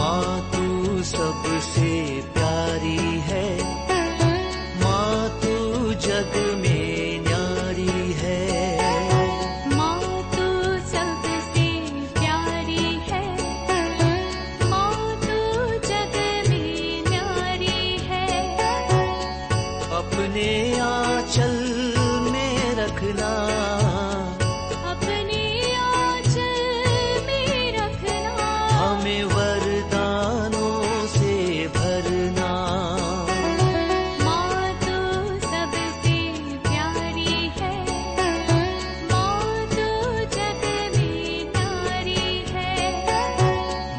माँ तू सबसे प्यारी है, माँ तू जग में न्यारी है। माँ तू सबसे प्यारी है, माँ तू जग में न्यारी है। अपने आंचल में रखना, अपने आंचल में रखना। हमें वरदानों से भरना। माँ तू सबसे प्यारी है, माँ तू जग में न्यारी है।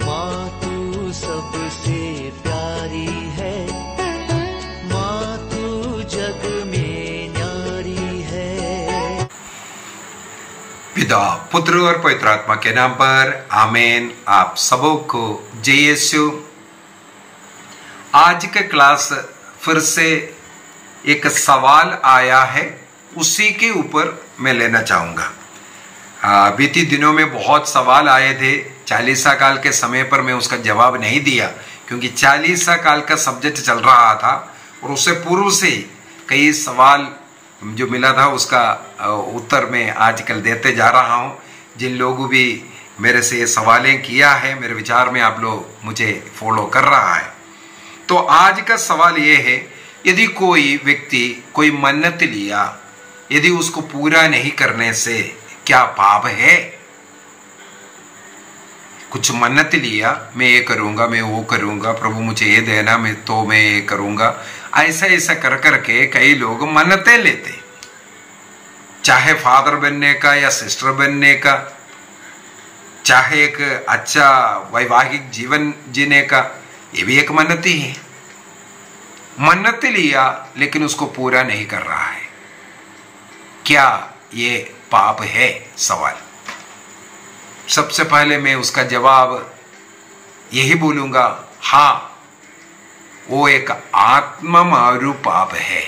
माँ तू सबसे प्यारी है, माँ तू जग में न्यारी है। पिता, पुत्र और पवित्र आत्मा के नाम पर आमीन। आप सबों को जय यीशु। आज के क्लास फिर से एक सवाल आया है, उसी के ऊपर मैं लेना चाहूंगा। बीती दिनों में बहुत सवाल आए थे। चालीसा काल के समय पर मैं उसका जवाब नहीं दिया, क्योंकि चालीसा काल का सब्जेक्ट चल रहा था और उससे पूर्व से कई सवाल जो मिला था उसका उत्तर मैं आजकल देते जा रहा हूं। जिन लोगों भी मेरे से सवालें किया है, मेरे विचार में आप लोग मुझे फॉलो कर रहा है। तो आज का सवाल यह है, यदि कोई व्यक्ति कोई मन्नत लिया, यदि उसको पूरा नहीं करने से क्या पाप है? कुछ मन्नत लिया, मैं ये करूंगा, मैं वो करूंगा, प्रभु मुझे ये देना, मैं ये करूंगा। ऐसा ऐसा कर करके कई लोग मन्नतें लेते, चाहे फादर बनने का या सिस्टर बनने का, चाहे एक अच्छा वैवाहिक जीवन जीने का, ये भी एक मन्नत ही है। मन्नत लिया लेकिन उसको पूरा नहीं कर रहा है, क्या ये पाप है? सवाल। सबसे पहले मैं उसका जवाब यही बोलूंगा, हाँ, वो एक आत्ममारू पाप है।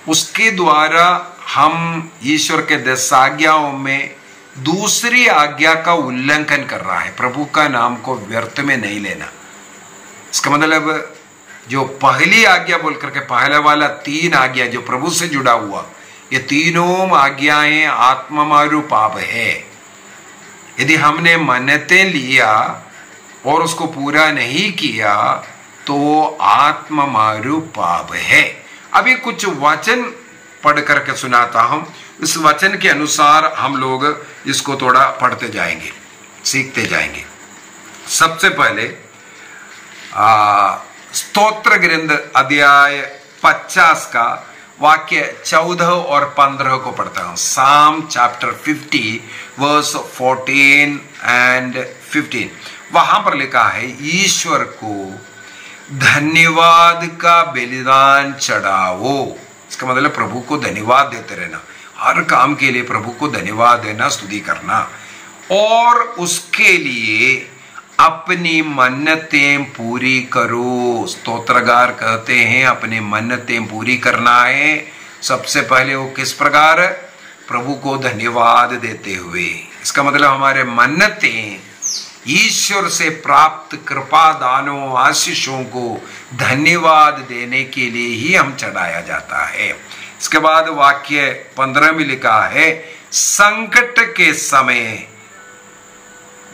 उसके द्वारा हम ईश्वर के 10 आज्ञाओं में दूसरी आज्ञा का उल्लंघन कर रहा है। प्रभु का नाम को व्यर्थ में नहीं लेना। इसका मतलब जो पहली आज्ञा बोल करके पहला वाला 3 आज्ञा जो प्रभु से जुड़ा हुआ, ये तीनों आज्ञाएं आत्ममारू पाप है। यदि हमने मन्नतें लिया और उसको पूरा नहीं किया तो वो आत्ममारू पाप है। अभी कुछ वचन पढ़ करके सुनाता हूं। इस वचन के अनुसार हम लोग इसको थोड़ा पढ़ते जाएंगे, सीखते जाएंगे। सबसे पहले स्तोत्र ग्रंथ अध्याय 50 का वाक्य 14 और 15 को पढ़ता हूं। साम चैप्टर 50 वर्स 14 एंड 15। वहां पर लिखा है, ईश्वर को धन्यवाद का बलिदान चढ़ाओ। इसका मतलब प्रभु को धन्यवाद देते रहना, हर काम के लिए प्रभु को धन्यवाद देना, स्तुति करना, और उसके लिए अपनी मन्नतें पूरी करो। स्तोत्रगार कहते हैं अपनी मन्नतें पूरी करना है। सबसे पहले वो किस प्रकार? प्रभु को धन्यवाद देते हुए। इसका मतलब हमारे मन्नतें ईश्वर से प्राप्त कृपा दानों आशीषों को धन्यवाद देने के लिए ही हम चढ़ाया जाता है। इसके बाद वाक्य 15 में लिखा है, संकट के समय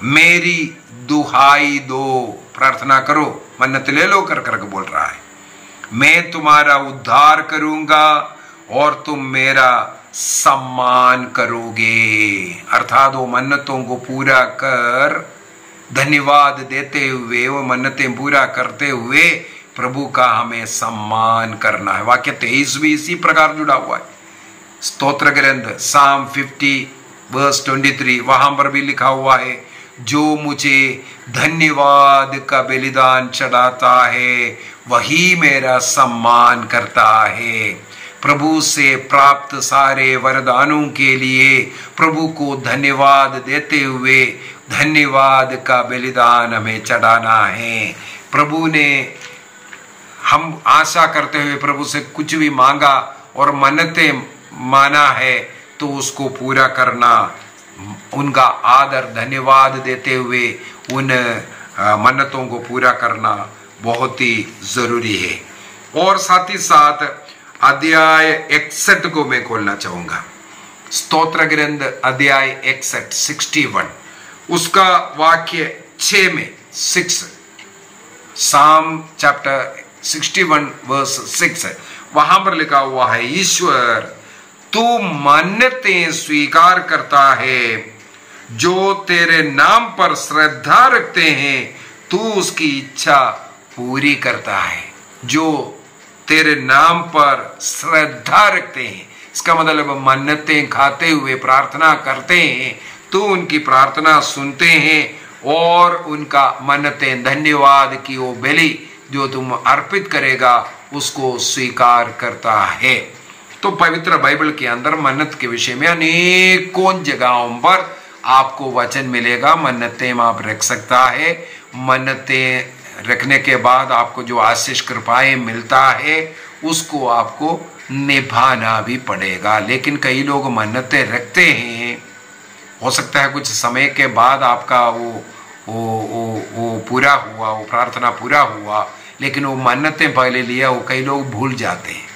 मेरी दुहाई दो। प्रार्थना करो, मन्नत ले लो कर करके बोल रहा है। मैं तुम्हारा उद्धार करूंगा और तुम मेरा सम्मान करोगे। अर्थात वो मन्नतों को पूरा कर धन्यवाद देते हुए, वो मन्नतें पूरा करते हुए प्रभु का हमें सम्मान करना है। वाक्य 23 भी इसी प्रकार जुड़ा हुआ है। स्तोत्र ग्रंथ साम 50 वर्स 23, वहां पर भी लिखा हुआ है, जो मुझे धन्यवाद का बलिदान चढ़ाता है वही मेरा सम्मान करता है। प्रभु से प्राप्त सारे वरदानों के लिए प्रभु को धन्यवाद देते हुए धन्यवाद का बलिदान हमें चढ़ाना है। प्रभु ने, हम आशा करते हुए प्रभु से कुछ भी मांगा और मन्नतें माना है तो उसको पूरा करना, उनका आदर धन्यवाद देते हुए उन मन्नतों को पूरा करना बहुत ही जरूरी है। और साथ ही साथ अध्याय 61 को मैं खोलना चाहूंगा। स्तोत्र ग्रंथ अध्याय 61 उसका वाक्य 6 में 6, साम चैप्टर 61 वर्स 6, वहां पर लिखा हुआ है, ईश्वर तू मन्नतें स्वीकार करता है, जो तेरे नाम पर श्रद्धा रखते हैं तू उसकी इच्छा पूरी करता है। जो तेरे नाम पर श्रद्धा रखते हैं, इसका मतलब मन्नतें खाते हुए प्रार्थना करते हैं, तो उनकी प्रार्थना सुनते हैं और उनका मन्नतें, धन्यवाद की वो बलि जो तुम अर्पित करेगा उसको स्वीकार करता है। तो पवित्र बाइबल के अंदर मन्नत के विषय में अनेकों जगहों पर आपको वचन मिलेगा। मन्नतें आप रख सकता है, मन्नतें रखने के बाद आपको जो आशीष कृपाएं मिलता है उसको आपको निभाना भी पड़ेगा। लेकिन कई लोग मन्नतें रखते हैं, हो सकता है कुछ समय के बाद आपका वो पूरा हुआ, वो प्रार्थना पूरा हुआ, लेकिन वो मन्नतें पहले लिया वो कई लोग भूल जाते हैं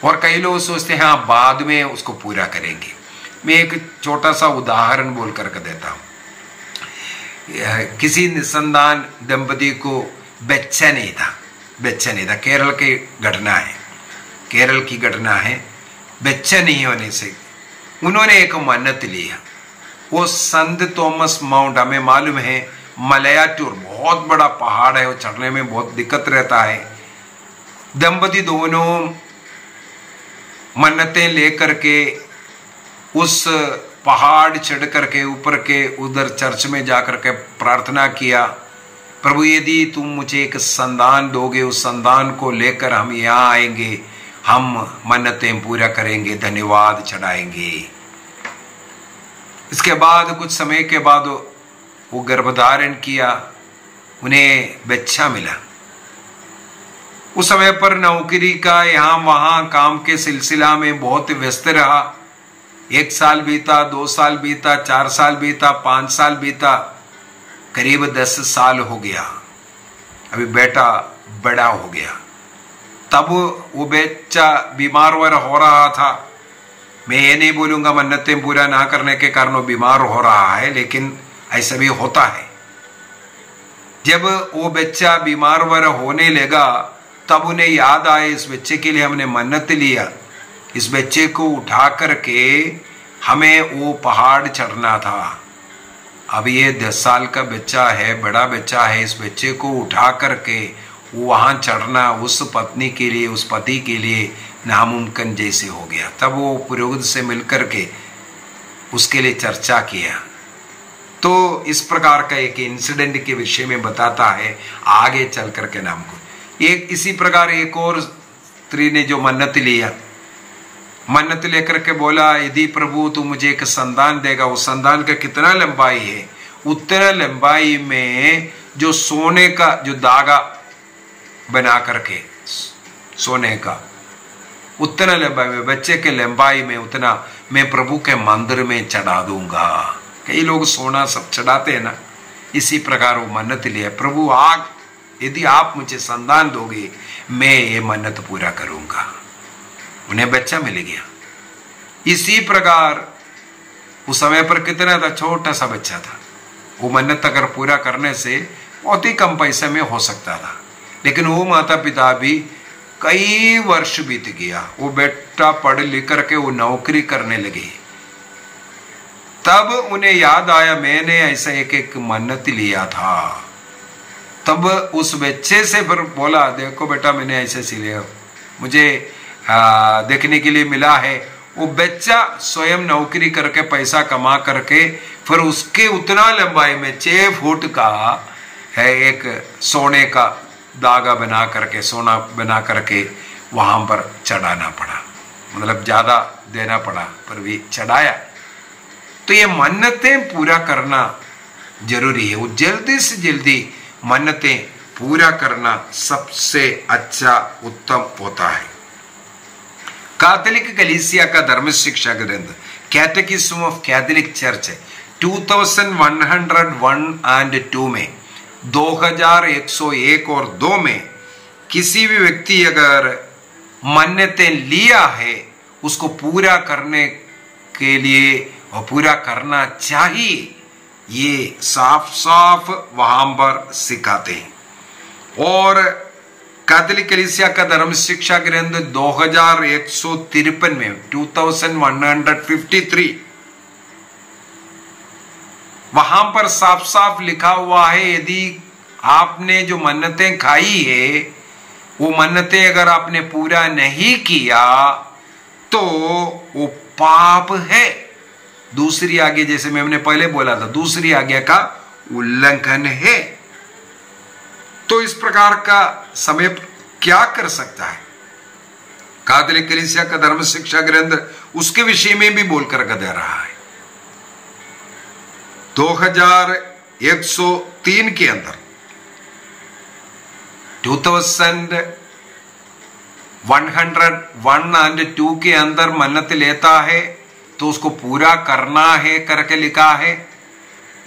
और कई लोग सोचते हैं हाँ बाद में उसको पूरा करेंगे। मैं एक छोटा सा उदाहरण बोल करके देता हूँ। किसी निसंतान दंपति को बच्चा नहीं था। केरल की घटना है, केरल की घटना है। बच्चा नहीं होने से उन्होंने एक मन्नत लिया। वो संत थॉमस माउंट, हमें मालूम है मलयाटूर बहुत बड़ा पहाड़ है, वो चढ़ने में बहुत दिक्कत रहता है। दंपति दोनों मन्नतें लेकर के उस पहाड़ चढ़ करके ऊपर के उधर चर्च में जाकर के प्रार्थना किया, प्रभु यदि तुम मुझे एक संतान दोगे, उस संतान को लेकर हम यहाँ आएंगे, हम मन्नतें पूरा करेंगे, धन्यवाद चढ़ाएंगे। इसके बाद कुछ समय के बाद वो गर्भधारण किया, उन्हें बच्चा मिला। उस समय पर नौकरी का यहाँ वहां काम के सिलसिला में बहुत व्यस्त रहा। 1 साल बीता, 2 साल बीता, 4 साल बीता, 5 साल बीता, करीब 10 साल हो गया। अभी बेटा बड़ा हो गया। तब वो बच्चा बीमार हो रहा था। मैं ये नहीं बोलूंगा मन्नतें पूरा ना करने के कारण वो बीमार हो रहा है, लेकिन ऐसा भी होता है। जब वो बच्चा बीमार होने लगा तब उन्हें याद आए इस बच्चे के लिए हमने मन्नत लिया, इस बच्चे को उठा करके हमें वो पहाड़ चढ़ना था। अब ये 10 साल का बच्चा है, बड़ा बच्चा है, इस बच्चे को उठा करके वहां चढ़ना उस पत्नी के लिए, उस पति के लिए नामुमकिन जैसे हो गया। तब वो पुरोहित से मिलकर के उसके लिए चर्चा किया। तो इस प्रकार का एक इंसिडेंट के विषय में बताता है आगे चल करके नाम को। एक इसी प्रकार एक और स्त्री ने जो मन्नत लिया, मन्नत लेकर के बोला यदि प्रभु तू मुझे एक संतान देगा, उस संतान का कितना लंबाई है, उतना लंबाई में जो सोने का जो धागा बना करके सोने का उतना लंबाई में, बच्चे के लंबाई में उतना मैं प्रभु के मंदिर में चढ़ा दूंगा। कई लोग सोना सब चढ़ाते हैं ना, इसी प्रकार वो मन्नत लिया, प्रभु यदि आप मुझे संतान दोगे मैं ये मन्नत पूरा करूंगा। उन्हें बच्चा मिल गया। इसी प्रकार उस समय पर कितना था, छोटा सा बच्चा था। वो मन्नत अगर पूरा करने से बहुत ही कम पैसे में हो सकता था, लेकिन वो माता पिता भी कई वर्ष बीत गया, वो बेटा पढ़ लिख करके वो नौकरी करने लगे। तब उन्हें याद आया मैंने ऐसा एक मन्नत लिया था। तब उस बच्चे से फिर बोला देखो बेटा मैंने ऐसे सी लिया, मुझे देखने के लिए मिला है। वो बच्चा स्वयं नौकरी करके पैसा कमा करके फिर उसके उतना लंबाई में 6 फुट का है एक सोने का धागा बना करके, सोना बना करके वहां पर चढ़ाना पड़ा, मतलब ज्यादा देना पड़ा पर भी चढ़ाया। तो ये मन्नतें पूरा करना जरूरी है। वो जल्दी से जल्दी मन्नतें पूरा करना सबसे अच्छा उत्तम होता है। कैथोलिक कलीसिया का धर्म शिक्षा ग्रंथ कैटेकिज्म ऑफ कैथोलिक चर्च 2101 and 2 में 2101 और 2 में किसी भी व्यक्ति अगर मन्नतें लिया है उसको पूरा करने के लिए और पूरा करना चाहिए, ये साफ साफ वहां पर सिखाते हैं। और कैथोलिक कलीसिया का धर्म शिक्षा ग्रंथ 2153 में 2153 वहां पर साफ साफ लिखा हुआ है, यदि आपने जो मन्नतें खाई है वो मन्नतें अगर आपने पूरा नहीं किया तो वो पाप है। दूसरी आज्ञा, जैसे मैंने पहले बोला था, दूसरी आज्ञा का उल्लंघन है। तो इस प्रकार का समय क्या कर सकता है? कैथोलिक कलीसिया का धर्म शिक्षा ग्रंथ उसके विषय में भी बोलकर दे रहा है। 2103 के अंदर 2101 और 2 के अंदर मन्नत लेता है तो उसको पूरा करना है करके लिखा है।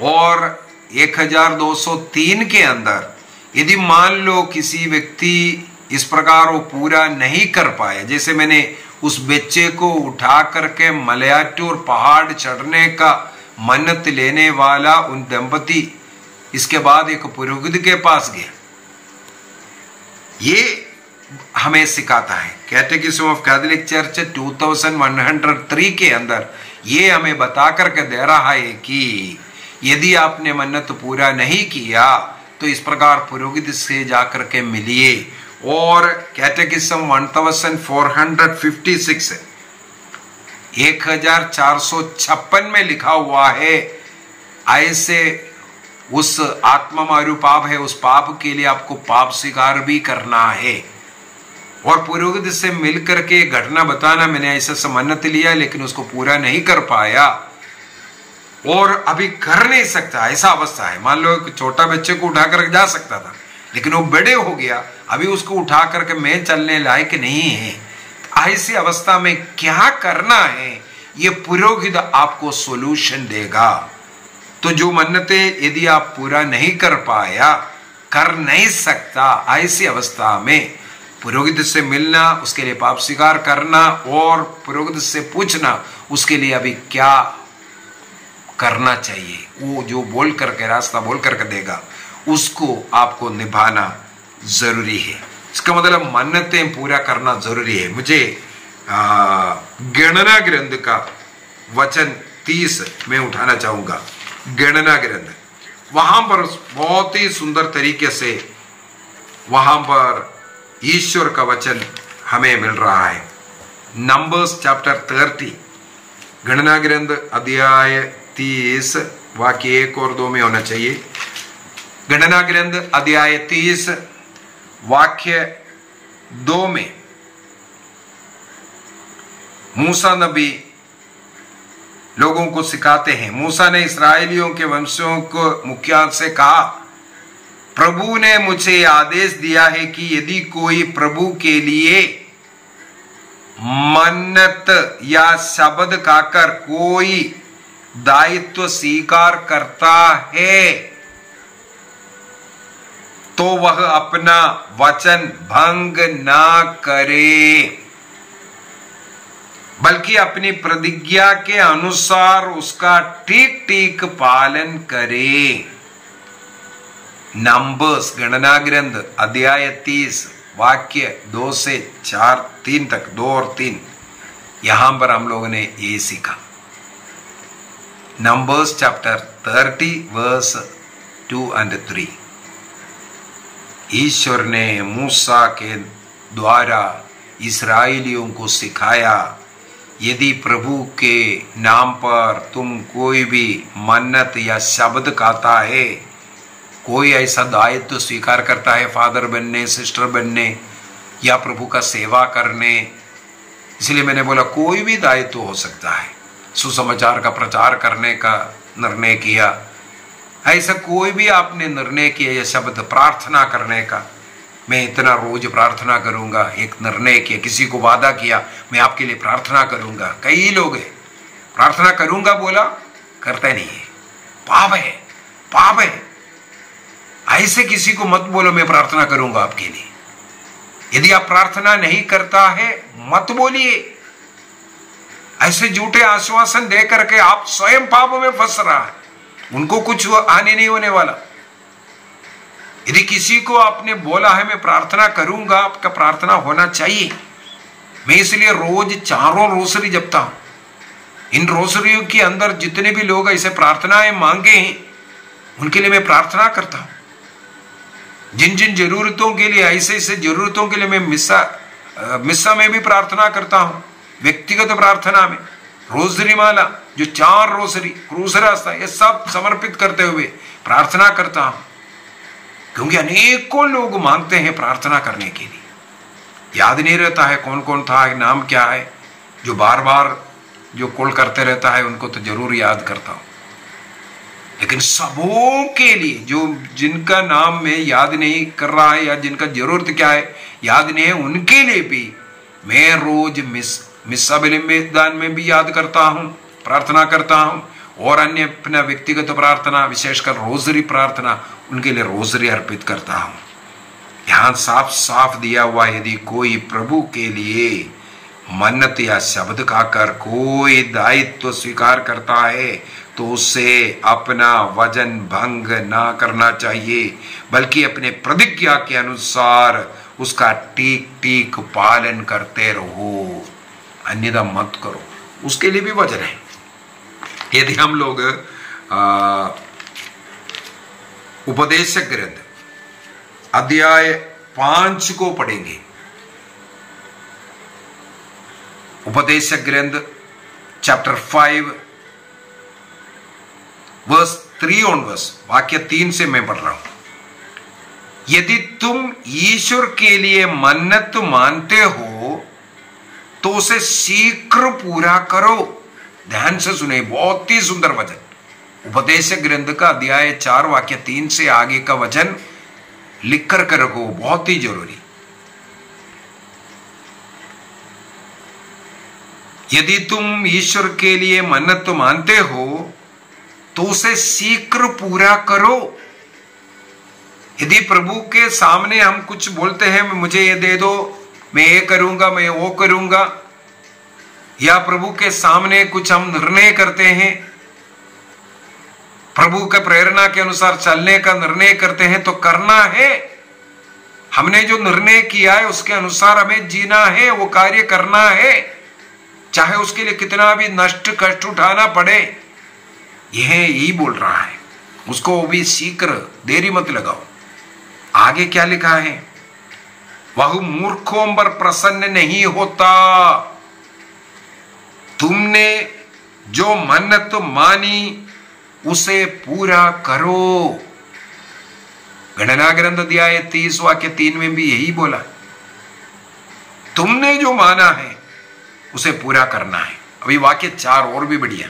और 1203 के अंदर यदि मान लो किसी व्यक्ति इस प्रकार वो पूरा नहीं कर पाया, जैसे मैंने उस बच्चे को उठा करके मलयाटूर पहाड़ चढ़ने का मन्नत लेने वाला उन दंपति इसके बाद एक पुरोहित के पास गया, ये हमें सिखाता है। कैटेकिज्म ऑफ कैथोलिक चर्च 2103 के अंदर ये हमें बता करके दे रहा है कि यदि आपने मन्नत पूरा नहीं किया तो इस प्रकार पुरोहित से जाकर के मिलिए। और कैटेकिज्म 1456 1456 में लिखा हुआ है, ऐसे उस आत्मा मारू पाप है, उस पाप के लिए आपको पाप स्वीकार भी करना है। और पुरोहित से मिलकर के घटना बताना, मैंने ऐसा मन्नत लिया लेकिन उसको पूरा नहीं कर पाया और अभी कर नहीं सकता, ऐसा अवस्था है। मान लो एक छोटा बच्चे को उठा करके जा सकता था लेकिन वो बड़े हो गया, अभी उसको उठा करके मैं चलने लायक नहीं है। ऐसी अवस्था में क्या करना है ये पुरोहित आपको सॉल्यूशन देगा। तो जो मन्नतें यदि आप पूरा नहीं कर पाया, कर नहीं सकता, ऐसी अवस्था में पुरोहित से मिलना, उसके लिए पाप स्वीकार करना और पुरोहित से पूछना उसके लिए अभी क्या करना चाहिए, वो जो बोल करके रास्ता बोल करके देगा उसको आपको निभाना जरूरी है। इसका मतलब मन्नतें पूरा करना जरूरी है। मुझे गणना ग्रंथ का वचन 30 में उठाना चाहूंगा। गणना ग्रंथ, वहां पर बहुत ही सुंदर तरीके से वहां पर ईश्वर का वचन हमें मिल रहा है। नंबर्स चैप्टर 30, गणना ग्रंथ अध्याय 30 वाक्य 1 और 2 में होना चाहिए। गणना ग्रंथ अध्याय 30 वाक्य 2 में मूसा नबी लोगों को सिखाते हैं। मूसा ने इस्राएलियों के वंशों को मुखिया से कहा, प्रभु ने मुझे आदेश दिया है कि यदि कोई प्रभु के लिए मन्नत या शब्द खाकर कोई दायित्व स्वीकार करता है तो वह अपना वचन भंग ना करे, बल्कि अपनी प्रतिज्ञा के अनुसार उसका ठीक ठीक पालन करे। नंबर्स गणना ग्रंथ अध्याय 30 वाक्य 2 से 4 3 तक, 2 और 3, यहां पर हम लोगों ने ये सीखा। नंबर्स चैप्टर 30 वर्स 2 और 3, ईश्वर ने मूसा के द्वारा इस्राएलियों को सिखाया, यदि प्रभु के नाम पर तुम कोई भी मन्नत या शब्द खाता है, कोई ऐसा दायित्व स्वीकार करता है, फादर बनने, सिस्टर बनने या प्रभु का सेवा करने, इसलिए मैंने बोला कोई भी दायित्व हो सकता है, सुसमाचार का प्रचार करने का निर्णय किया, ऐसा कोई भी आपने निर्णय किया, या शब्द प्रार्थना करने का, मैं इतना रोज प्रार्थना करूंगा, एक निर्णय किया, किसी को वादा किया मैं आपके लिए प्रार्थना करूंगा। कई लोग हैं प्रार्थना करूंगा बोला, करते नहीं है, पाप है, पाप है। ऐसे किसी को मत बोलो मैं प्रार्थना करूंगा आपके लिए। यदि आप प्रार्थना नहीं करता है मत बोलिए। ऐसे झूठे आश्वासन दे करके आप स्वयं पाप में फंस रहा है, उनको कुछ आने नहीं होने वाला। यदि किसी को आपने बोला है मैं प्रार्थना करूंगा, आपका प्रार्थना होना चाहिए। मैं इसलिए रोज 4 रोसरी जपता हूं। इन रोसरियों के अंदर जितने भी लोग ऐसे प्रार्थनाएं मांगे हैं उनके लिए मैं प्रार्थना करता हूं। जिन जिन जरूरतों के लिए, ऐसे ऐसे जरूरतों के लिए मैं मिस्सा में भी प्रार्थना करता हूं। व्यक्तिगत प्रार्थना में रोसरी माला जो 4 रोसरी क्रूसरास्ता ये सब समर्पित करते हुए प्रार्थना करता हूं, क्योंकि अनेकों लोग मांगते हैं प्रार्थना करने के लिए। याद नहीं रहता है कौन कौन था, नाम क्या है, जो बार बार जो कॉल करते रहता है उनको तो जरूर याद करता हूं। लेकिन सबों के लिए जो जिनका नाम में याद नहीं कर रहा है या जिनका जरूरत क्या है याद नहीं है, उनके लिए भी मैं रोज मिस्सा बलिदान में भी याद करता हूं, प्रार्थना करता हूं। और अन्य अपना व्यक्तिगत प्रार्थना, विशेषकर रोजरी प्रार्थना, उनके लिए रोजरी अर्पित करता हूं। यहां साफ साफ दिया हुआ, यदि कोई प्रभु के लिए मन्नत या शब्द खाकर कोई दायित्व स्वीकार करता है तो उसे अपना वचन भंग ना करना चाहिए, बल्कि अपने प्रतिज्ञा के अनुसार उसका ठीक ठीक पालन करते रहो, अन्यथा मत करो। उसके लिए भी वचन है। यदि हम लोग उपदेशक ग्रंथ अध्याय 5 को पढ़ेंगे, उपदेशक ग्रंथ चैप्टर 5 वर्स 3 ऑनवर्स, वाक्य 3 से मैं पढ़ रहा हूं। यदि तुम ईश्वर के लिए मन्नत मानते हो तो उसे शीघ्र पूरा करो। ध्यान से सुने, बहुत ही सुंदर वचन। उपदेशक ग्रंथ का अध्याय 4 वाक्य 3 से आगे का वचन लिख कर रखो, बहुत ही जरूरी। यदि तुम ईश्वर के लिए मन्नत मानते हो तो उसे शीघ्र पूरा करो। यदि प्रभु के सामने हम कुछ बोलते हैं, मुझे ये दे दो, मैं ये करूंगा, मैं वो करूंगा, या प्रभु के सामने कुछ हम निर्णय करते हैं, प्रभु के प्रेरणा के अनुसार चलने का निर्णय करते हैं, तो करना है। हमने जो निर्णय किया है उसके अनुसार हमें जीना है, वो कार्य करना है, चाहे उसके लिए कितना भी नष्ट कष्ट उठाना पड़े। यह यही बोल रहा है, उसको भी शीघ्र, देरी मत लगाओ। आगे क्या लिखा है? वह मूर्खों पर प्रसन्न नहीं होता। तुमने जो मन्नत मानी उसे पूरा करो। गणना ग्रंथ अध्याय 30 वाक्य 3 में भी यही बोला, तुमने जो माना है उसे पूरा करना है। अभी वाक्य 4 और भी बढ़िया,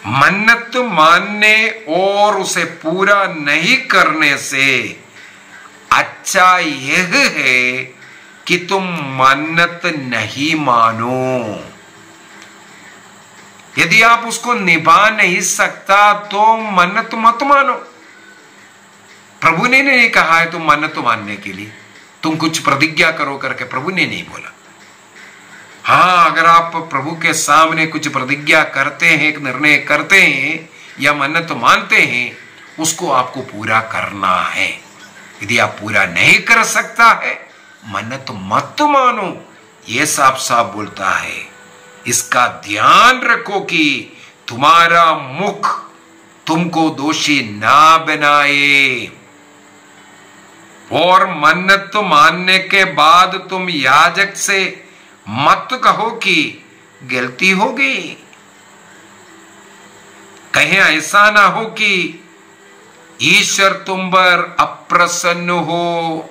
मन्नत मानने और उसे पूरा नहीं करने से अच्छा यह है कि तुम मन्नत नहीं मानो। यदि आप उसको निभा नहीं सकता तो मन्नत मत मानो। प्रभु ने नहीं कहा है तुम मन्नत मानने के लिए, तुम कुछ प्रतिज्ञा करो करके प्रभु ने नहीं बोला। हाँ, अगर आप प्रभु के सामने कुछ प्रतिज्ञा करते हैं, एक निर्णय करते हैं या मन्नत मानते हैं, उसको आपको पूरा करना है। यदि आप पूरा नहीं कर सकता है, मन्नत मत मानो। ये साफ साफ बोलता है। इसका ध्यान रखो कि तुम्हारा मुख तुमको दोषी ना बनाए। और मन्नत मानने के बाद तुम याजक से मत कहो कि गलती हो गई। कहीं ऐसा ना हो कि ईश्वर तुम पर अप्रसन्न हो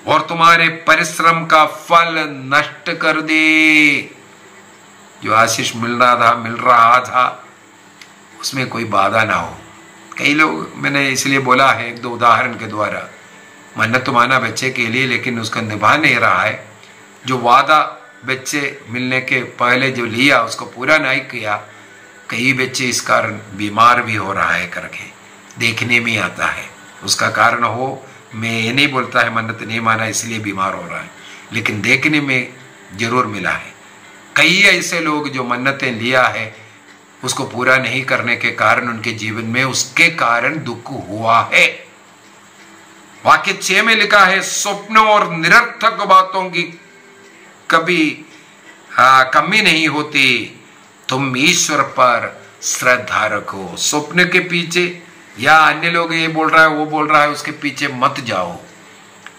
और तुम्हारे परिश्रम का फल नष्ट कर दे। जो आशीष मिल रहा था उसमें कोई बाधा ना हो। कई लोग, मैंने इसलिए बोला है 1-2 उदाहरण के द्वारा, मन्नत माना बच्चे के लिए, लेकिन उसका निभा नहीं रहा है। जो वादा बच्चे मिलने के पहले जो लिया उसको पूरा नहीं किया। कई बच्चे इस कारण बीमार भी हो रहा है करके देखने में आता है। उसका कारण हो, मैं ये नहीं बोलता है मन्नत नहीं माना इसलिए बीमार हो रहा है, लेकिन देखने में जरूर मिला है कई ऐसे लोग जो मन्नतें लिया है उसको पूरा नहीं करने के कारण उनके जीवन में उसके कारण दुख हुआ है। वाक्य 6 में लिखा है, स्वप्न और निरर्थक बातों की कभी कमी नहीं होती, तुम ईश्वर पर श्रद्धा रखो। स्वप्न के पीछे या अन्य लोग ये बोल रहा है वो बोल रहा है उसके पीछे मत जाओ,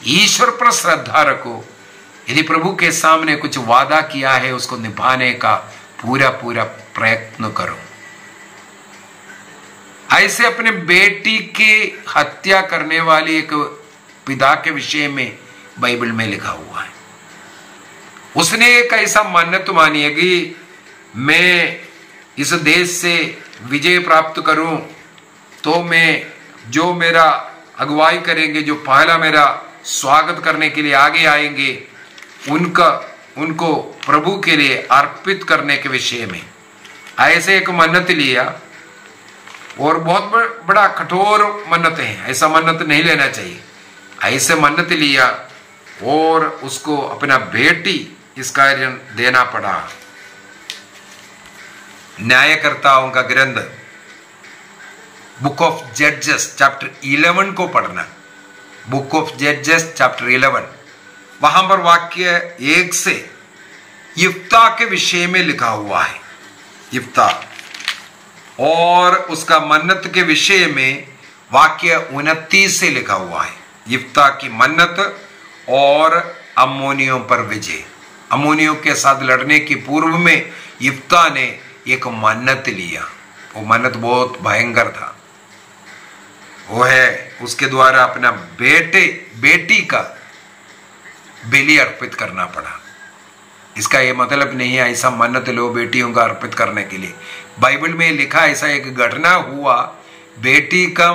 ईश्वर पर श्रद्धा रखो। यदि प्रभु के सामने कुछ वादा किया है उसको निभाने का पूरा पूरा प्रयत्न करो। ऐसे अपने बेटी की हत्या करने वाले एक पिता के विषय में बाइबल में लिखा हुआ है। उसने एक ऐसा मन्नत मानी है कि मैं इस देश से विजय प्राप्त करूं तो मैं जो मेरा अगुवाई करेंगे, जो पहला मेरा स्वागत करने के लिए आगे आएंगे, उनको प्रभु के लिए अर्पित करने के विषय में ऐसे एक मन्नत लिया। और बहुत बड़ा कठोर मन्नत है, ऐसा मन्नत नहीं लेना चाहिए। ऐसे मन्नत लिया और उसको अपना बेटी इस कार्य देना पड़ा। न्यायकर्ताओं का ग्रंथ बुक ऑफ जजेस चैप्टर 11 को पढ़ना, बुक ऑफ जजेस चैप्टर 11, वहां पर वाक्य 1 से यिप्ता के विषय में लिखा हुआ है। यिप्ता और उसका मन्नत के विषय में वाक्य 29 से लिखा हुआ है। यिप्ता की मन्नत और अम्मोनियों पर विजय। अम्मोनियों के साथ लड़ने की पूर्व में यिप्ता ने एक मन्नत लिया। वो मन्नत बहुत भयंकर था। वो है उसके द्वारा अपना बेटी का बलि अर्पित करना पड़ा। इसका ये मतलब नहीं है ऐसा मन्नत लो बेटियों का अर्पित करने के लिए। बाइबल में लिखा ऐसा एक घटना हुआ, बेटी का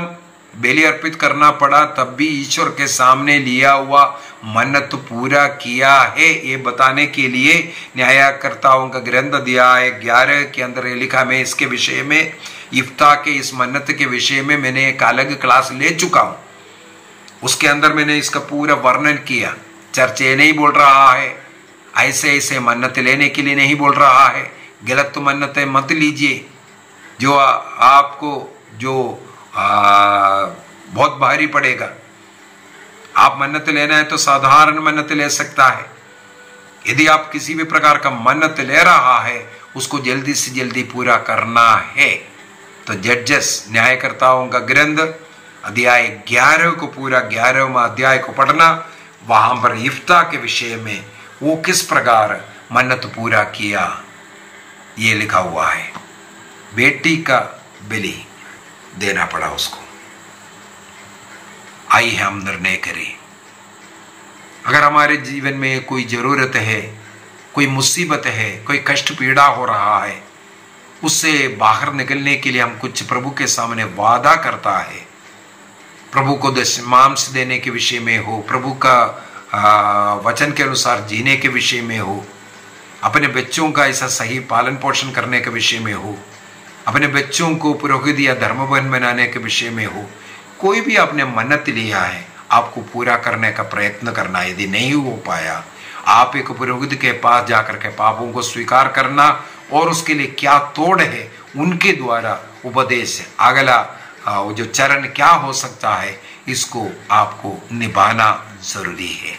बलि अर्पित करना पड़ा, तब भी ईश्वर के सामने लिया हुआ मन्नत पूरा किया है, ये बताने के लिए न्यायकर्ताओं का ग्रंथ अध्याय 11 के अंदर लिखा। मैं इसके विषय में यिप्ता के इस मन्नत के विषय में मैंने एक अलग क्लास ले चुका हूं, उसके अंदर मैंने इसका पूरा वर्णन किया। चर्च ये नहीं बोल रहा है ऐसे ऐसे मन्नत लेने के लिए नहीं बोल रहा है, गलत तो मन्नतें मत लीजिए जो आपको जो बहुत भारी पड़ेगा। आप मन्नत लेना है तो साधारण मन्नत ले सकता है। यदि आप किसी भी प्रकार का मन्नत ले रहा है उसको जल्दी से जल्दी पूरा करना है। तो जजेस न्यायकर्ताओं का ग्रंथ अध्याय 11 को पूरा 11वां अध्याय को पढ़ना, वहां पर यिप्ता के विषय में वो किस प्रकार मन्नत पूरा किया ये लिखा हुआ है। बेटी का बलि देना पड़ा उसको। आइए हम निर्णय करें, अगर हमारे जीवन में कोई जरूरत है, कोई मुसीबत है, कोई कष्ट पीड़ा हो रहा है, उससे बाहर निकलने के लिए हम कुछ प्रभु के सामने वादा करता है, प्रभु को दशमांश देने के विषय में हो, प्रभु का वचन के अनुसार जीने के विषय में हो, अपने बच्चों का ऐसा सही पालन पोषण करने के विषय में हो, अपने बच्चों को पुरोहित या धर्मबन बनाने के विषय में हो, कोई भी आपने मन्नत लिया है आपको पूरा करने का प्रयत्न करना। यदि नहीं हो पाया, आप एक पुरोहित के पास जाकर के पापों को स्वीकार करना और उसके लिए क्या तोड़ है उनके द्वारा उपदेश, अगला वो जो चरण क्या हो सकता है, इसको आपको निभाना जरूरी है।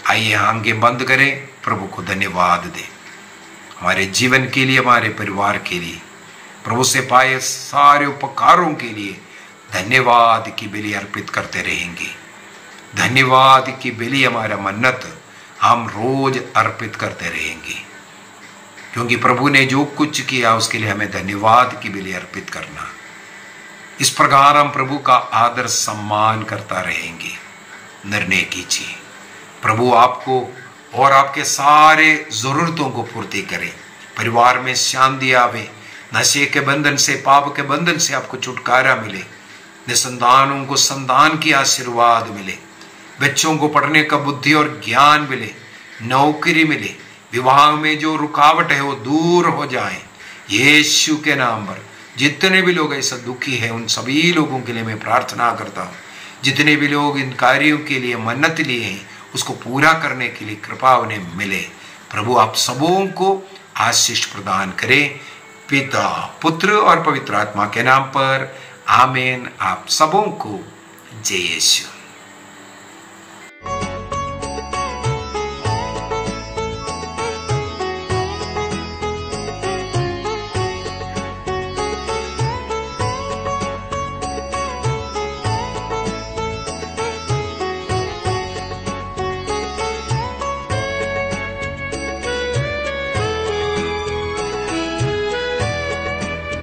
आइए आंखें बंद करें, प्रभु को धन्यवाद दें हमारे जीवन के लिए, हमारे परिवार के लिए, प्रभु से पाए सारे उपकारों के लिए धन्यवाद की बलि अर्पित करते रहेंगे। धन्यवाद की बलि हमारा मन्नत हम रोज अर्पित करते रहेंगे, क्योंकि प्रभु ने जो कुछ किया उसके लिए हमें धन्यवाद की बलि अर्पित करना। इस प्रकार हम प्रभु का आदर सम्मान करता रहेंगे। निर्णय कीजिए, प्रभु आपको और आपके सारे जरूरतों को पूर्ति करे, परिवार में शांति आवे, नशे के बंधन से, पाप के बंधन से आपको छुटकारा मिले, निसंतानों को संतान की आशीर्वाद मिले, बच्चों को पढ़ने का बुद्धि और ज्ञान मिले, नौकरी मिले, विवाह में जो रुकावट है वो दूर हो जाए। यीशु के नाम पर जितने भी लोग ऐसा दुखी है उन सभी लोगों के लिए मैं प्रार्थना करता हूँ। जितने भी लोग इन कार्यों के लिए मन्नत लिए हैं उसको पूरा करने के लिए कृपा उन्हें मिले। प्रभु आप सबों को आशीष प्रदान करें, पिता पुत्र और पवित्र आत्मा के नाम पर आमीन। आप सबों को जय यीशु।